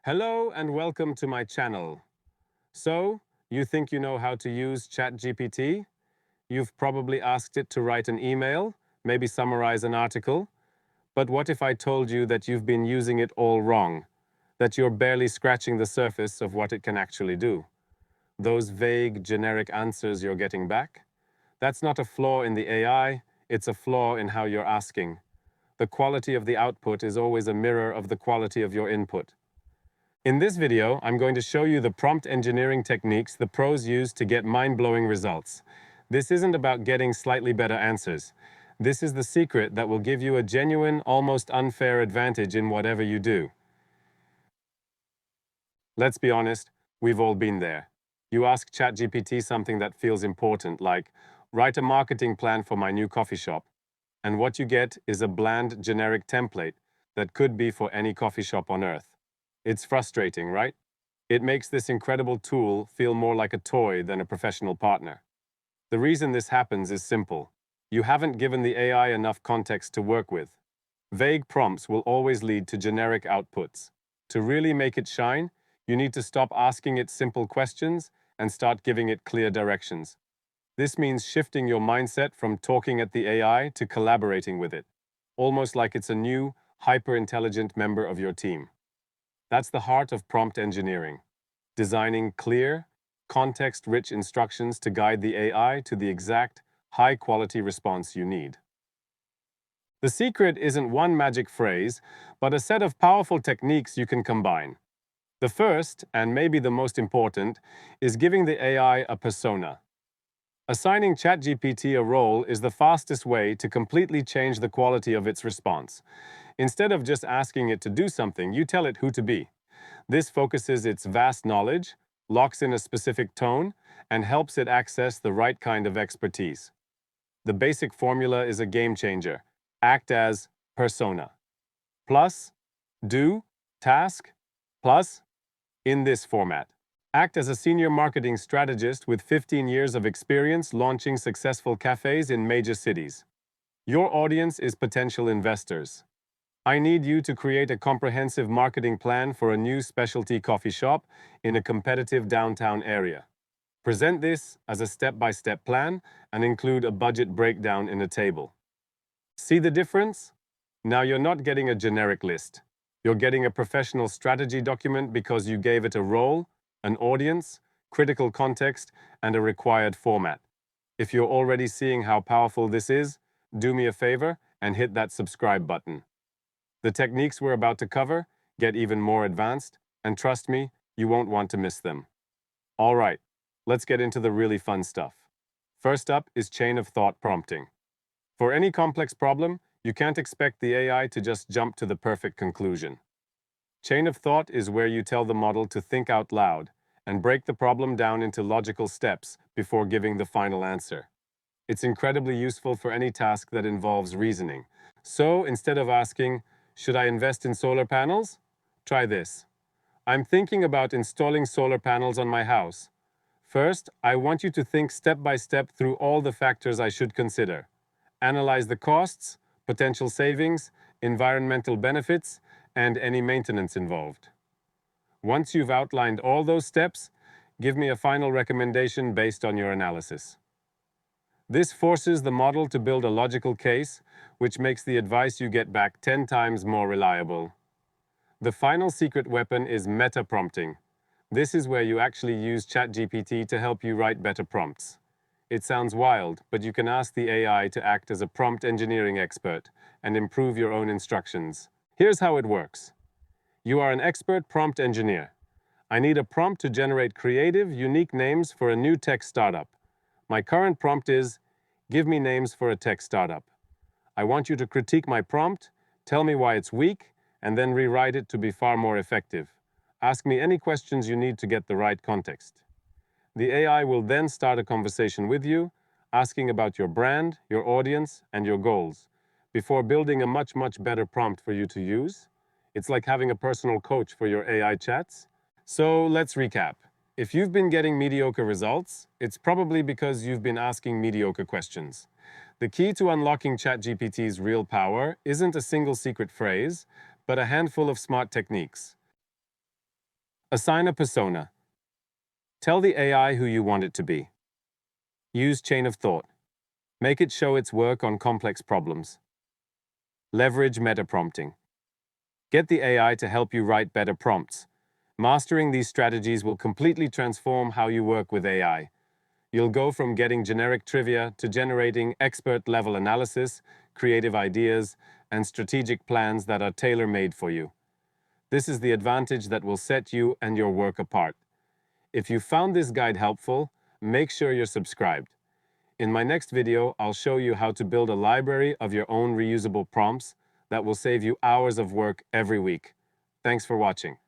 Hello and welcome to my channel. So, you think you know how to use ChatGPT? You've probably asked it to write an email, maybe summarize an article. But what if I told you that you've been using it all wrong? That you're barely scratching the surface of what it can actually do? Those vague, generic answers you're getting back? That's not a flaw in the AI, it's a flaw in how you're asking. The quality of the output is always a mirror of the quality of your input. In this video, I'm going to show you the prompt engineering techniques the pros use to get mind-blowing results. This isn't about getting slightly better answers. This is the secret that will give you a genuine, almost unfair advantage in whatever you do. Let's be honest, we've all been there. You ask ChatGPT something that feels important, like, write a marketing plan for my new coffee shop, and what you get is a bland, generic template that could be for any coffee shop on Earth. It's frustrating, right? It makes this incredible tool feel more like a toy than a professional partner. The reason this happens is simple. You haven't given the AI enough context to work with. Vague prompts will always lead to generic outputs. To really make it shine, you need to stop asking it simple questions and start giving it clear directions. This means shifting your mindset from talking at the AI to collaborating with it, almost like it's a new, hyper-intelligent member of your team. That's the heart of prompt engineering, designing clear, context-rich instructions to guide the AI to the exact, high-quality response you need. The secret isn't one magic phrase, but a set of powerful techniques you can combine. The first, and maybe the most important, is giving the AI a persona. Assigning ChatGPT a role is the fastest way to completely change the quality of its response. Instead of just asking it to do something, you tell it who to be. This focuses its vast knowledge, locks in a specific tone, and helps it access the right kind of expertise. The basic formula is a game changer. Act as persona. Plus, do, task, plus, in this format. Act as a senior marketing strategist with 15 years of experience launching successful cafes in major cities. Your audience is potential investors. I need you to create a comprehensive marketing plan for a new specialty coffee shop in a competitive downtown area. Present this as a step-by-step plan and include a budget breakdown in a table. See the difference? Now you're not getting a generic list. You're getting a professional strategy document because you gave it a role, an audience, critical context, and a required format. If you're already seeing how powerful this is, do me a favor and hit that subscribe button. The techniques we're about to cover get even more advanced, and trust me, you won't want to miss them. All right, let's get into the really fun stuff. First up is chain of thought prompting. For any complex problem, you can't expect the AI to just jump to the perfect conclusion. Chain of thought is where you tell the model to think out loud and break the problem down into logical steps before giving the final answer. It's incredibly useful for any task that involves reasoning. So instead of asking, should I invest in solar panels? Try this. I'm thinking about installing solar panels on my house. First, I want you to think step by step through all the factors I should consider. Analyze the costs, potential savings, environmental benefits, and any maintenance involved. Once you've outlined all those steps, give me a final recommendation based on your analysis. This forces the model to build a logical case, which makes the advice you get back 10 times more reliable. The final secret weapon is meta-prompting. This is where you actually use ChatGPT to help you write better prompts. It sounds wild, but you can ask the AI to act as a prompt engineering expert and improve your own instructions. Here's how it works. You are an expert prompt engineer. I need a prompt to generate creative, unique names for a new tech startup. My current prompt is, give me names for a tech startup. I want you to critique my prompt, tell me why it's weak, and then rewrite it to be far more effective. Ask me any questions you need to get the right context. The AI will then start a conversation with you, asking about your brand, your audience, and your goals, before building a much better prompt for you to use. It's like having a personal coach for your AI chats. So let's recap. If you've been getting mediocre results, it's probably because you've been asking mediocre questions. The key to unlocking ChatGPT's real power isn't a single secret phrase, but a handful of smart techniques. Assign a persona. Tell the AI who you want it to be. Use chain of thought. Make it show its work on complex problems. Leverage meta-prompting. Get the AI to help you write better prompts. Mastering these strategies will completely transform how you work with AI. You'll go from getting generic trivia to generating expert-level analysis, creative ideas, and strategic plans that are tailor-made for you. This is the advantage that will set you and your work apart. If you found this guide helpful, make sure you're subscribed. In my next video, I'll show you how to build a library of your own reusable prompts that will save you hours of work every week. Thanks for watching.